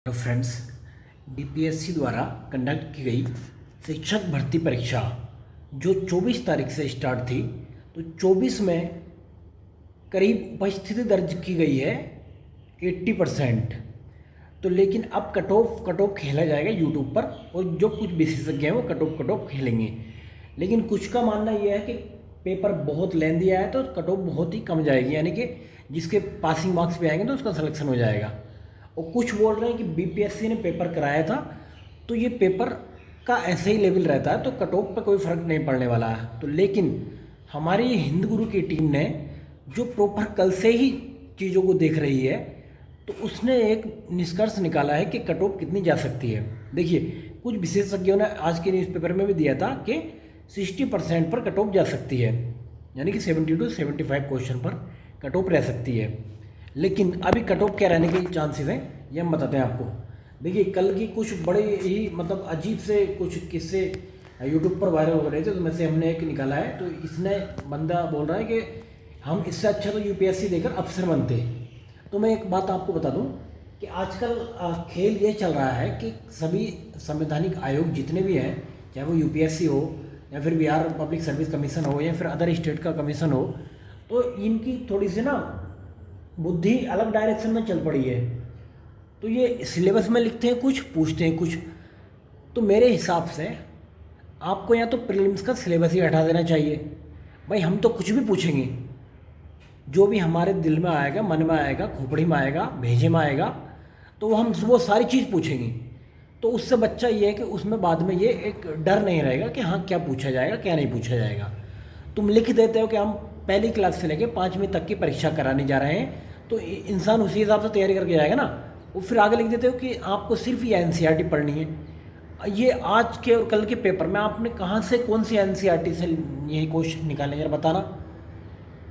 Hello friends, BPSC द्वारा conduct की गई शिक्षक भर्ती परीक्षा जो 24 तारीख से स्टार्ट थी, तो 24 में करीब उपस्थिति दर्ज की गई है 80%। तो लेकिन अब कट ऑफ खेला जाएगा यूट्यूब पर, और जो कुछ विशेषज्ञ हैं वो कट ऑफ खेलेंगे। लेकिन कुछ का मानना ये है कि पेपर बहुत लेंदी आया तो कट ऑफ बहुत ही कम जाएगी, यानी कि जिसके पासिंग मार्क्स भी आएंगे तो उसका सिलेक्शन हो जाएगा। और कुछ बोल रहे हैं कि बीपीएससी ने पेपर कराया था तो ये पेपर का ऐसे ही लेवल रहता है, तो कट ऑफ पर कोई फ़र्क नहीं पड़ने वाला है। तो लेकिन हमारी हिंद गुरु की टीम ने जो प्रॉपर कल से ही चीज़ों को देख रही है, तो उसने एक निष्कर्ष निकाला है कि कट ऑफ कितनी जा सकती है। देखिए, कुछ विशेषज्ञों ने आज के न्यूज़पेपर में भी दिया था कि 60% पर कट ऑफ जा सकती है, यानी कि 70 to 75 क्वेश्चन पर कट ऑफ रह सकती है। लेकिन अभी कट ऑफ क्या रहने के चांसेस हैं ये हम बताते हैं आपको। देखिए, कल की कुछ बड़े ही मतलब अजीब से कुछ किस्से यूट्यूब पर वायरल हो रहे थे, तो में से हमने एक निकाला है। तो इसने बंदा बोल रहा है कि हम इससे अच्छा तो यूपीएससी देकर अफसर बनते। तो मैं एक बात आपको बता दूं कि आजकल खेल ये चल रहा है कि सभी संवैधानिक आयोग जितने भी हैं, चाहे वो यूपीएससी हो या फिर बिहार पब्लिक सर्विस कमीशन हो या फिर अदर स्टेट का कमीशन हो, तो इनकी थोड़ी सी ना बुद्धि अलग डायरेक्शन में चल पड़ी है। तो ये सिलेबस में लिखते हैं कुछ, पूछते हैं कुछ। तो मेरे हिसाब से आपको या तो प्रीलिम्स का सिलेबस ही हटा देना चाहिए। भाई, हम तो कुछ भी पूछेंगे, जो भी हमारे दिल में आएगा, मन में आएगा, खोपड़ी में आएगा, भेजे में आएगा, तो हम वो सारी चीज़ पूछेंगे। तो उससे बच्चा ये है कि उसमें बाद में ये एक डर नहीं रहेगा कि हाँ क्या पूछा जाएगा क्या नहीं पूछा जाएगा। तुम लिख देते हो कि हम पहली क्लास से लेकर 5वीं तक की परीक्षा कराने जा रहे हैं, तो इंसान उसी हिसाब से तैयारी करके जाएगा ना। वो फिर आगे लिख देते हो कि आपको सिर्फ ये एनसीईआरटी पढ़नी है। ये आज के और कल के पेपर में आपने कहाँ से कौन सी एनसीईआरटी से यही क्वेश्चन निकाले, जरा बताना।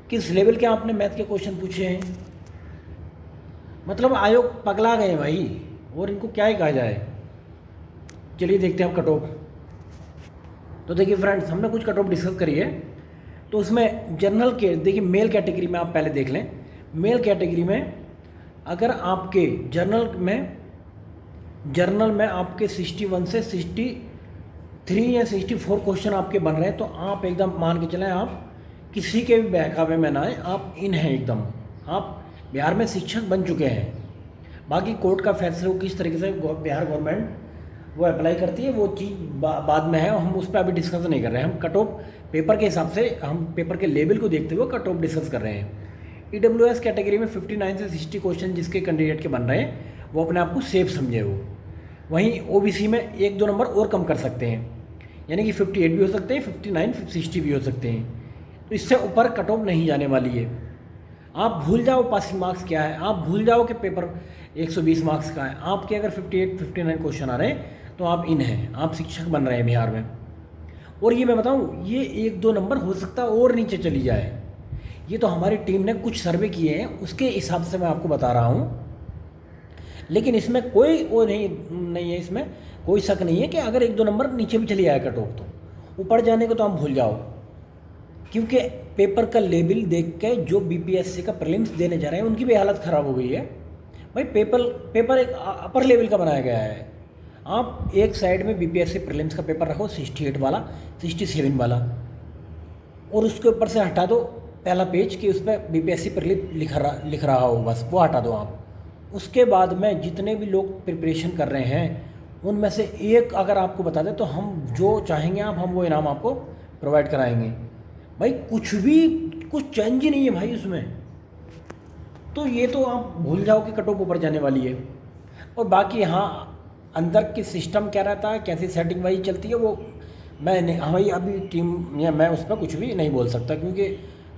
किस लेवल के आपने मैथ के क्वेश्चन पूछे हैं? मतलब आयोग पगला गए भाई, और इनको क्या ही कहा जाए। चलिए देखते हैं हम कट ऑफ। तो देखिए फ्रेंड्स, हमने कुछ कट ऑफ डिस्कस करी है। तो उसमें जनरल के देखिए, मेल कैटेगरी में आप पहले देख लें। मेल कैटेगरी में अगर आपके जर्नल में आपके 61 से 63 या 64 क्वेश्चन आपके बन रहे हैं, तो आप एकदम मान के चलें, आप किसी के भी बहकावे में ना आए, आप इन हैं एकदम, आप बिहार में शिक्षक बन चुके हैं। बाकी कोर्ट का फैसला वो किस तरीके से बिहार गवर्नमेंट वो अप्लाई करती है, वो चीज़ बाद में है, हम उस पर अभी डिस्कस नहीं कर रहे हैं। हम कट ऑफ पेपर के हिसाब से, हम पेपर के लेवल को देखते हुए कट ऑफ डिस्कस कर रहे हैं। ईडब्ल्यूएस कैटेगरी में 59 से 60 क्वेश्चन जिसके कैंडिडेट के बन रहे हैं, वो अपने आप को सेफ समझे हो। वहीं ओबीसी में 1-2 नंबर और कम कर सकते हैं, यानी कि 58 भी हो सकते हैं, 59, 60 भी हो सकते हैं। तो इससे ऊपर कट ऑफ नहीं जाने वाली है। आप भूल जाओ पासिंग मार्क्स क्या है, आप भूल जाओ कि पेपर 120 मार्क्स का है। आपके अगर 58, 59 क्वेश्चन आ रहे हैं तो आप इन हैं, आप शिक्षक बन रहे हैं बिहार में। और ये मैं बताऊं, ये 1-2 नंबर हो सकता है और नीचे चली जाए। ये तो हमारी टीम ने कुछ सर्वे किए हैं, उसके हिसाब से मैं आपको बता रहा हूँ। लेकिन इसमें कोई वो नहीं है, इसमें कोई शक नहीं है कि अगर 1-2 नंबर नीचे भी चली जाए कट ऑफ, तो ऊपर जाने को तो हम भूल जाओ। क्योंकि पेपर का लेवल देख के जो बीपीएससी का प्रीलिम्स देने जा रहे हैं उनकी भी हालत ख़राब हो गई है। भाई, पेपर एक अपर लेवल का बनाया गया है। आप एक साइड में बीपीएससी प्रीलिम्स का पेपर रखो 68 वाला, 67 वाला, और उसके ऊपर से हटा दो पहला पेज कि उस पर बीपीएससी प्रीलिम लिख रहा हो, बस वो हटा दो आप। उसके बाद में जितने भी लोग प्रिपरेशन कर रहे हैं उनमें से एक अगर आपको बता दें, तो हम जो चाहेंगे हम वो इनाम आपको प्रोवाइड कराएंगे। भाई, कुछ चेंज ही नहीं है भाई उसमें। तो ये तो आप भूल जाओ कि कट ऑफ ऊपर जाने वाली है। और बाकी हाँ, अंदर की सिस्टम क्या रहता है, कैसी सेटिंग वाइज चलती है, वो मैं नहीं, हमारी अभी टीम या मैं उस पर कुछ भी नहीं बोल सकता। क्योंकि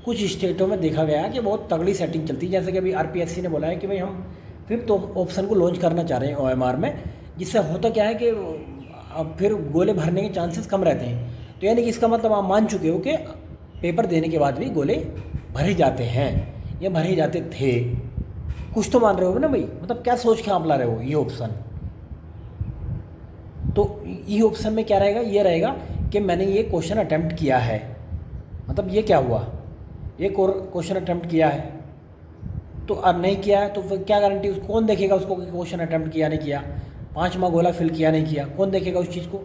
कुछ स्टेटों में देखा गया है कि बहुत तगड़ी सेटिंग चलती है। जैसे कि अभी आरपीएससी ने बोला है कि भाई हम 5th ऑप्शन को लॉन्च करना चाह रहे हैं ओएमआर में, जिससे होता क्या है कि अब फिर गोले भरने के चांसेस कम रहते हैं। तो यानी कि इसका मतलब आप मान चुके हो कि पेपर देने के बाद भी गोले भरे जाते हैं या भरे जाते थे। कुछ तो मान रहे हो ना भाई, मतलब क्या सोच के आप ला रहे हो ये ऑप्शन। तो ये ऑप्शन में क्या रहेगा, ये रहेगा कि मैंने ये क्वेश्चन अटैम्प्ट किया है। मतलब ये क्या हुआ, एक और क्वेश्चन अटैम्प्ट किया है, तो नहीं किया है तो फिर क्या गारंटी, उसको कौन देखेगा उसको कि क्वेश्चन अटैम्प्ट किया नहीं किया, 5 गोला फिल किया नहीं किया, कौन देखेगा उस चीज़ को।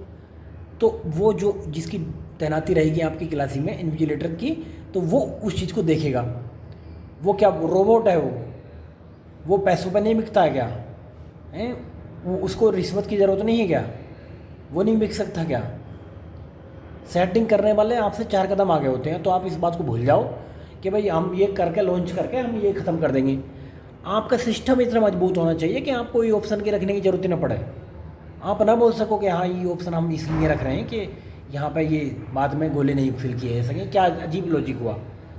तो वो जो जिसकी तैनाती रहेगी आपकी क्लास में इन्विजिलेटर की, तो वो उस चीज़ को देखेगा। वो क्या रोबोट है वो पैसों पर नहीं बिकता है क्या है, वो उसको रिश्वत की ज़रूरत नहीं है क्या, वो नहीं बिक सकता क्या। सेटिंग करने वाले आपसे 4 कदम आगे होते हैं, तो आप इस बात को भूल जाओ कि भाई हम ये करके लॉन्च करके हम ये ख़त्म कर देंगे। आपका सिस्टम इतना मजबूत होना चाहिए कि आपको ये ऑप्शन की रखने की ज़रूरत ही ना पड़े। आप ना बोल सको कि हाँ ये ऑप्शन हम इसलिए रख रहे हैं कि यहाँ पे ये बाद में गोले नहीं फिल किए जा सकें, क्या अजीब लॉजिक हुआ।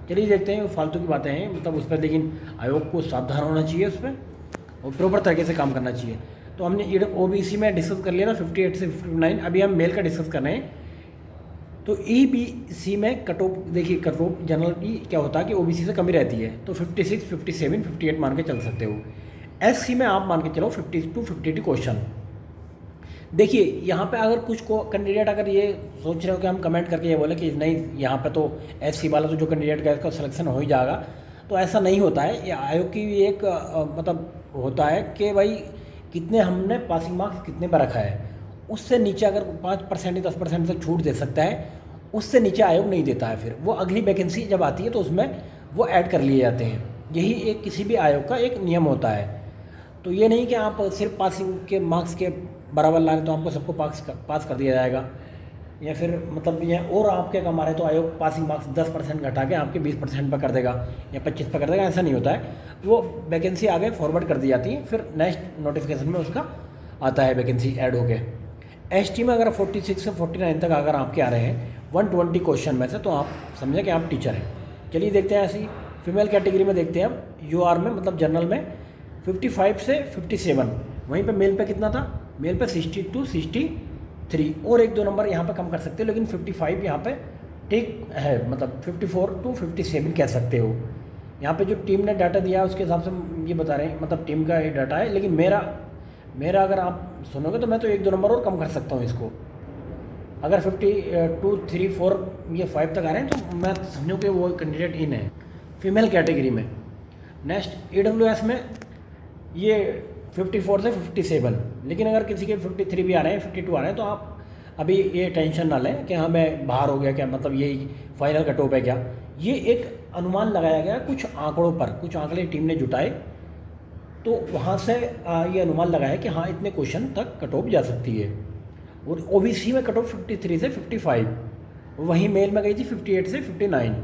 चलिए देखते हैं, फालतू की बातें हैं मतलब उस पर, लेकिन आयोग को सावधान होना चाहिए उस पर और प्रॉपर तरीके से काम करना चाहिए। तो हमने OBC में डिस्कस कर लिया था 58 से 59, अभी हम मेल का डिस्कस कर रहे हैं। तो EBC में कट ऑफ देखिए, कट ऑफ जनरली क्या होता है कि OBC से कमी रहती है, तो 56, 57, 58 मान के चल सकते हो। SC में आप मान के चलो 50 to 52 क्वेश्चन। देखिए यहाँ पे अगर कुछ को कैंडिडेट अगर ये सोच रहे हो कि हम कमेंट करके ये बोले कि नहीं यहाँ पे तो SC वाला तो जो कैंडिडेट का इसका सिलेक्शन हो ही जाएगा, तो ऐसा नहीं होता है। ये आयोग की एक मतलब होता है कि भाई कितने हमने पासिंग मार्क्स कितने पर रखा है, उससे नीचे अगर 5% या 10% से छूट दे सकता है, उससे नीचे आयोग नहीं देता है। फिर वो अगली वैकेंसी जब आती है तो उसमें वो ऐड कर लिए जाते हैं। यही एक किसी भी आयोग का एक नियम होता है। तो ये नहीं कि आप सिर्फ पासिंग के मार्क्स के बराबर ला रहे तो आपको सबको पास कर दिया जाएगा, या फिर मतलब ये और आपके कम आ रहे तो आयोग पासिंग मार्क्स 10% घटा के आपके 20% पर कर देगा या 25 पर कर देगा, ऐसा नहीं होता है। वो वैकेंसी आगे फॉरवर्ड कर दी जाती है, फिर नेक्स्ट नोटिफिकेशन में उसका आता है वैकेंसी ऐड होके। ST में अगर 46 से 49 तक अगर आपके आ रहे हैं 120 क्वेश्चन में से, तो आप समझें कि आप टीचर हैं। चलिए देखते हैं ऐसी फीमेल कैटेगरी में देखते हैं अब। UR में मतलब जनरल में 55 से 57, वहीं पे मेल पे कितना था, मेल पे 62 63, और 1-2 नंबर यहाँ पे कम कर सकते हो, लेकिन 55 यहाँ पे ठीक है, मतलब 54 to 57 कह सकते हो। यहाँ पे जो टीम ने डाटा दिया है उसके हिसाब से ये बता रहे हैं, मतलब टीम का ये डाटा है, लेकिन मेरा अगर आप सुनोगे तो मैं तो 1-2 नंबर और कम कर सकता हूँ इसको। अगर 52 3 4 ये 5 तक आ रहे हैं तो मैं समझूँ कि वो कैंडिडेट इन है फीमेल कैटेगरी में। नेक्स्ट AWS में ये 54 से 57, लेकिन अगर किसी के 53 भी आ रहे हैं, 52 आ रहे हैं, तो आप अभी ये टेंशन ना लें कि हाँ मैं बाहर हो गया क्या, मतलब यही फाइनल कट ऑफ है क्या। ये एक अनुमान लगाया गया कुछ आंकड़ों पर, कुछ आंकड़े टीम ने जुटाए, तो वहाँ से ये अनुमान लगाया कि हाँ इतने क्वेश्चन तक कट ऑफ जा सकती है। और OBC में कट ऑफ 53 से 55, वहीं मेल में गई थी 58 से 59।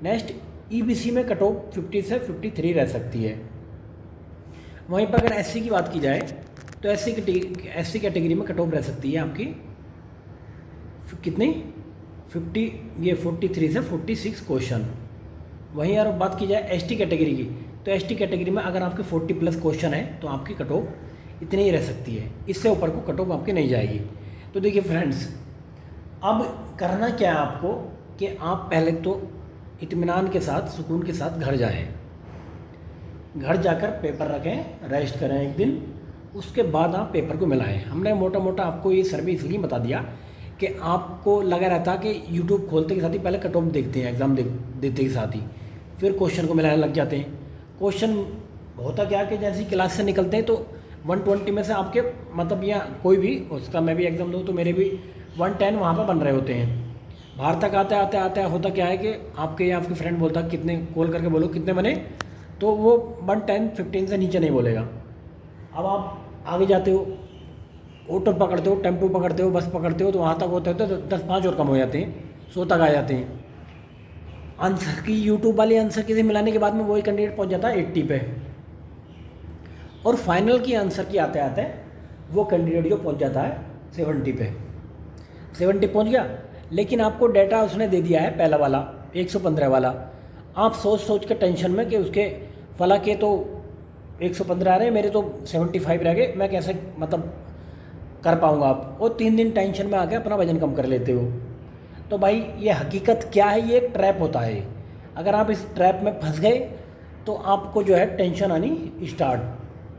नेक्स्ट EBC में कट ऑफ 50 से 53 रह सकती है। वहीं पर अगर SC की बात की जाए तो SC कैटेगरी में कट ऑफ रह सकती है आपकी कितनी 43 से 46 क्वेश्चन। वहीं अगर बात की जाए ST कैटेगरी की, तो ST कैटेगरी में अगर आपके 40+ क्वेश्चन है तो आपकी कट ऑफ इतनी ही रह सकती है, इससे ऊपर को कट ऑफ आपकी नहीं जाएगी। तो देखिए फ्रेंड्स, अब करना क्या है आपको कि आप पहले तो इत्मीनान के साथ, सुकून के साथ घर जाएं, घर जाकर पेपर रखें, रेस्ट करें एक दिन, उसके बाद आप पेपर को मिलाएं। हमने मोटा मोटा आपको ये सर्वे इसलिए बता दिया कि आपको लगा रहता कि यूट्यूब खोलते के साथ ही पहले कट ऑफ देखते हैं, एग्ज़ाम देते के साथ ही फिर क्वेश्चन को मिलाने लग जाते हैं। क्वेश्चन होता क्या कि जैसे क्लास से निकलते हैं तो 120 में से आपके मतलब या कोई भी उसका, मैं भी एग्ज़ाम दूँ तो मेरे भी 110 वहाँ पर बन रहे होते हैं। बाहर तक आते होता क्या है कि आपके या आपके फ्रेंड बोलता कितने, कॉल करके बोलो कितने बने, तो वो 110-15 से नीचे नहीं बोलेगा। अब आप आगे जाते हो, ऑटो पकड़ते हो, टेम्पो पकड़ते हो, बस पकड़ते हो, तो वहाँ तक होते होते तो 10-5 और कम हो जाते हैं, 100 तक आ जाते हैं। आंसर की यूट्यूब वाले आंसर की से मिलाने के बाद में वही कैंडिडेट पहुँच जाता है 80 पे, और फाइनल की आंसर की आते आते वो कैंडिडेट जो पहुँच जाता है 70 पे, 70 पहुँच गया। लेकिन आपको डाटा उसने दे दिया है पहला वाला 115 वाला, आप सोच के टेंशन में कि उसके फला के तो 115 आ रहे हैं, मेरे तो 75 रह गए, मैं कैसे मतलब कर पाऊँगा। आप और 3 दिन टेंशन में आके अपना वजन कम कर लेते हो। तो भाई ये हकीकत क्या है, ये एक ट्रैप होता है। अगर आप इस ट्रैप में फंस गए तो आपको जो है टेंशन आनी स्टार्ट,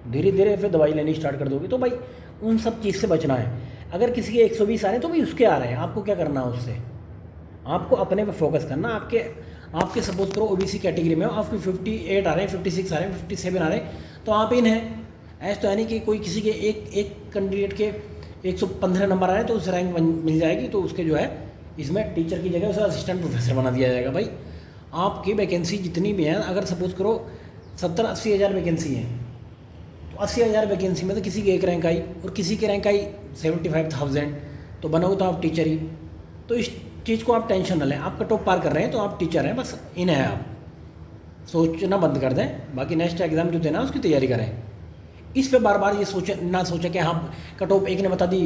धीरे धीरे फिर दवाई लेनी स्टार्ट कर दोगे। तो भाई उन सब चीज़ से बचना है। अगर किसी के 120 आ रहे हैं तो भाई उसके आ रहे हैं, आपको क्या करना है उससे, आपको अपने पे फोकस करना। आपके सपोज करो ओबीसी कैटेगरी में हो, आपके 58 आ रहे हैं, 56 आ रहे हैं, 57 आ रहे हैं, तो आप इन हैं। ऐसा तो है नहीं कि कोई किसी के एक कैंडिडेट के 115 नंबर आ रहे हैं तो उसे रैंक मिल जाएगी, तो उसके जो है इसमें टीचर की जगह उसे असिस्टेंट प्रोफेसर बना दिया जाएगा। भाई आपकी वैकेंसी जितनी भी हैं, अगर सपोज करो 70-80 हज़ार वैकेंसी है, तो 80,000 वैकेंसी में तो किसी की एक रैंक आई और किसी की रैंक आई 75,000, तो बनोगे तो आप टीचर ही। तो इस चीज़ को आप टेंशन न लें, आप कट ऑफ पार कर रहे हैं तो आप टीचर हैं, बस इन है। आप सोचना बंद कर दें, बाकी नेक्स्ट एग्ज़ाम जो देना उसकी तैयारी करें। इस पे बार बार ये सोचा कि हाँ कट ऑफ एक ने बता दी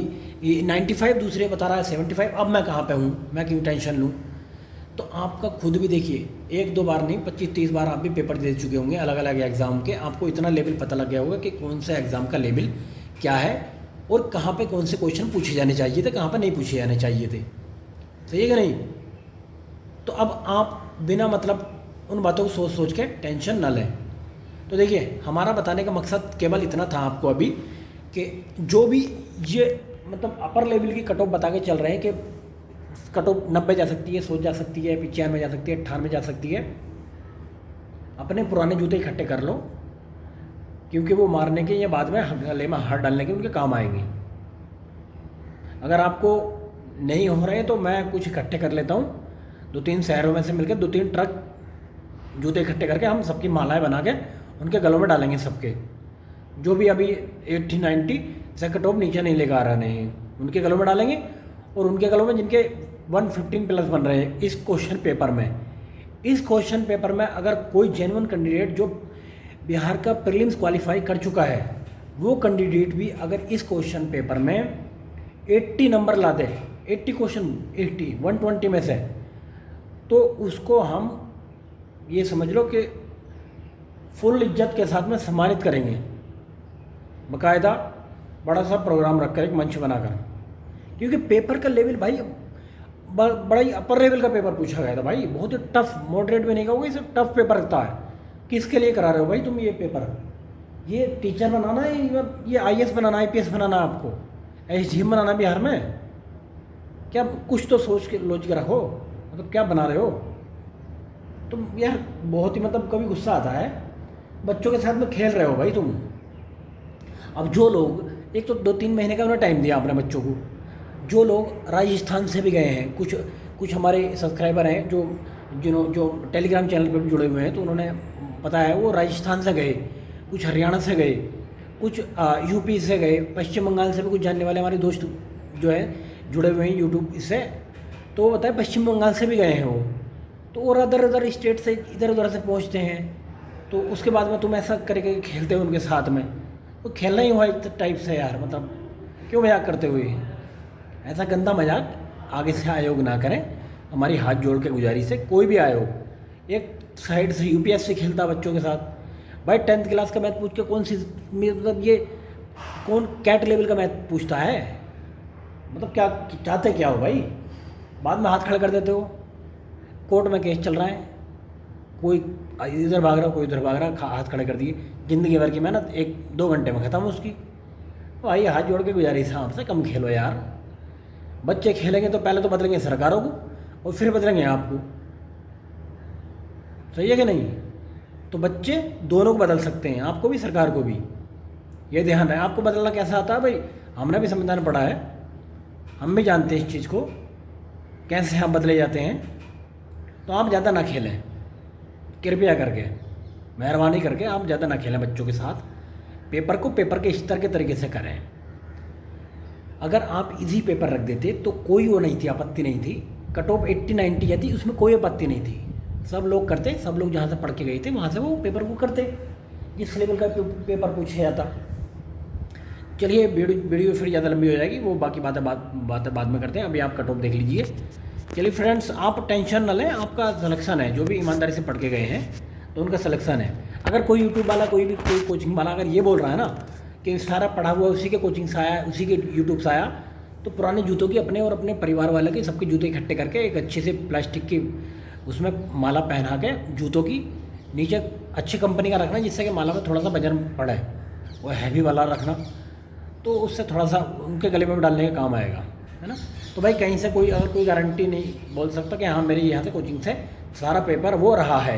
95, दूसरे बता रहा है 75, अब मैं कहाँ पे हूँ, मैं क्यों टेंशन लूँ। तो आपका खुद भी देखिए, 1-2 बार नहीं 25-30 बार आप भी पेपर दे चुके होंगे अलग अलग एग्ज़ाम के, आपको इतना लेवल पता लग गया होगा कि कौन से एग्ज़ाम का लेवल क्या है और कहाँ पे कौन से क्वेश्चन पूछे जाने चाहिए थे, कहाँ पे नहीं पूछे जाने चाहिए थे। सही है कि नहीं? तो अब आप बिना मतलब उन बातों को सोच सोच के टेंशन ना लें। तो देखिए, हमारा बताने का मकसद केवल इतना था आपको अभी कि जो भी ये मतलब अपर लेवल की कट ऑफ बता के चल रहे हैं कि कट ऑफ 90 जा सकती है, 100 जा सकती है, 95 जा सकती है, 98 जा सकती है, अपने पुराने जूते इकट्ठे कर लो, क्योंकि वो मारने के या बाद में गले में हाथ डालने के उनके काम आएंगे। अगर आपको नहीं हो रहे तो मैं कुछ इकट्ठे कर लेता हूँ, 2-3 शहरों में से मिलकर 2-3 ट्रक जूते इकट्ठे करके हम सबकी मालाएं बना के उनके गलों में डालेंगे सबके, जो भी अभी 80-90 से कट ऑफ नीचे नहीं लेकर आ रहे हैं, उनके गलों में डालेंगे। और उनके गलों में जिनके 115 प्लस बन रहे हैं इस क्वेश्चन पेपर में, इस क्वेश्चन पेपर में अगर कोई जेन्युइन कैंडिडेट जो बिहार का प्रीलिम्स क्वालिफाई कर चुका है, वो कैंडिडेट भी अगर इस क्वेश्चन पेपर में 80 नंबर ला दे, 80 क्वेश्चन 80 120 में से, तो उसको हम ये समझ लो कि फुल इज्जत के साथ में सम्मानित करेंगे, बाकायदा बड़ा सा प्रोग्राम रखकर, एक मंच बनाकर। क्योंकि पेपर का लेवल भाई बड़ा ही अपर लेवल का पेपर पूछा गया था भाई, बहुत ही टफ, मॉडरेट भी नहीं कहोगे, इसे टफ पेपर रखता है। किसके लिए करा रहे हो भाई तुम ये पेपर? ये टीचर बनाना है, ये IAS बनाना, IPS बनाना है आपको, SDM बनाना बिहार में? क्या कुछ तो सोच के लोच के रखो, मतलब क्या बना रहे हो तुम यार? बहुत ही मतलब कभी गुस्सा आता है, बच्चों के साथ में खेल रहे हो भाई तुम। अब जो लोग, एक तो 2-3 महीने का उन्हें टाइम दिया आपने बच्चों को, जो लोग राजस्थान से भी गए हैं, कुछ हमारे सब्सक्राइबर हैं जो टेलीग्राम चैनल पर भी जुड़े हुए हैं, तो उन्होंने पता है वो राजस्थान से गए, कुछ हरियाणा से गए, कुछ यूपी से गए, पश्चिम बंगाल से भी कुछ जानने वाले हमारे दोस्त जो है जुड़े हुए हैं यूट्यूब इससे, तो वो बताए पश्चिम बंगाल से भी गए हैं वो, तो और अदर स्टेट से इधर उधर से पहुँचते हैं, तो उसके बाद में तुम ऐसा करके खेलते हो उनके साथ में, तो खेलना ही हुआ एक टाइप से यार, मतलब क्यों मजाक करते हुए? ऐसा गंदा मजाक आगे से आयोग ना करें, हमारी हाथ जोड़ के गुजारिश है। कोई भी आयोग एक साइड से UPSC खेलता बच्चों के साथ भाई, 10th क्लास का मैथ पूछ के कौन सी, मतलब ये कौन कैट लेवल का मैथ पूछता है? मतलब क्या चाहते क्या हो भाई? बाद में हाथ खड़े कर देते हो। कोर्ट में केस चल रहा है, कोई इधर भाग रहा, कोई उधर भाग रहा, हाथ खड़े कर दिए, ज़िंदगी भर की मेहनत 1-2 घंटे में ख़त्म उसकी। भाई हाथ जोड़ के गुजारिश है आपसे, कम खेलो यार। बच्चे खेलेंगे तो पहले तो बदलेंगे सरकारों को और फिर बदलेंगे आपको, सही है कि नहीं? तो बच्चे दोनों को बदल सकते हैं, आपको भी सरकार को भी, ये ध्यान है। आपको बदलना कैसा आता है भाई? हमने भी संविधान पढ़ा है, हम भी जानते हैं इस चीज़ को कैसे हम बदले जाते हैं। तो आप ज़्यादा ना खेलें, कृपया करके, मेहरबानी करके आप ज़्यादा ना खेलें बच्चों के साथ। पेपर को पेपर के स्तर के तरीके से करें। अगर आप इजी पेपर रख देते तो कोई वो नहीं थी, आपत्ति नहीं थी। कट ऑफ 80-90 जाती, उसमें कोई आपत्ति नहीं थी, सब लोग करते, सब लोग जहाँ से पढ़ के गए थे वहाँ से वो पेपर को करते, जिस लेवल का पेपर पूछा जाता। चलिए वीडियो फिर ज़्यादा लंबी हो जाएगी, वो बाकी बातें बाद में करते हैं। अभी आप कट ऑफ देख लीजिए। चलिए फ्रेंड्स, आप टेंशन न लें, आपका सिलेक्शन है, जो भी ईमानदारी से पढ़ के गए हैं तो उनका सिलेक्शन है। अगर कोई यूट्यूब वाला, कोई कोचिंग वाला अगर ये बोल रहा है ना कि सारा पढ़ा हुआ उसी के कोचिंग से आया, उसी के यूट्यूब से आया, तो पुराने जूतों की अपने और अपने परिवार वाले के सबके जूते इकट्ठे करके एक अच्छे से प्लास्टिक की उसमें माला पहना के जूतों की नीचे अच्छी कंपनी का रखना, जिससे कि माला में थोड़ा सा वजन पड़े, वो हैवी वाला रखना, तो उससे थोड़ा सा उनके गले में डालने का काम आएगा। है ना। तो भाई कहीं से कोई अगर कोई गारंटी नहीं बोल सकता कि हाँ मेरे यहाँ से कोचिंग से सारा पेपर वो रहा है,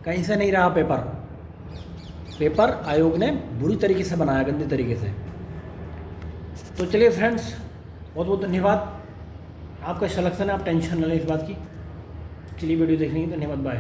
कहीं से नहीं रहा पेपर आयोग ने बुरी तरीके से बनाया, गंदी तरीके से। तो चलिए फ्रेंड्स, बहुत बहुत धन्यवाद, आपका सिलेक्शन है, आप टेंशन न लें इस बात की। चलिए वीडियो देखने की धन्यवाद, बाय।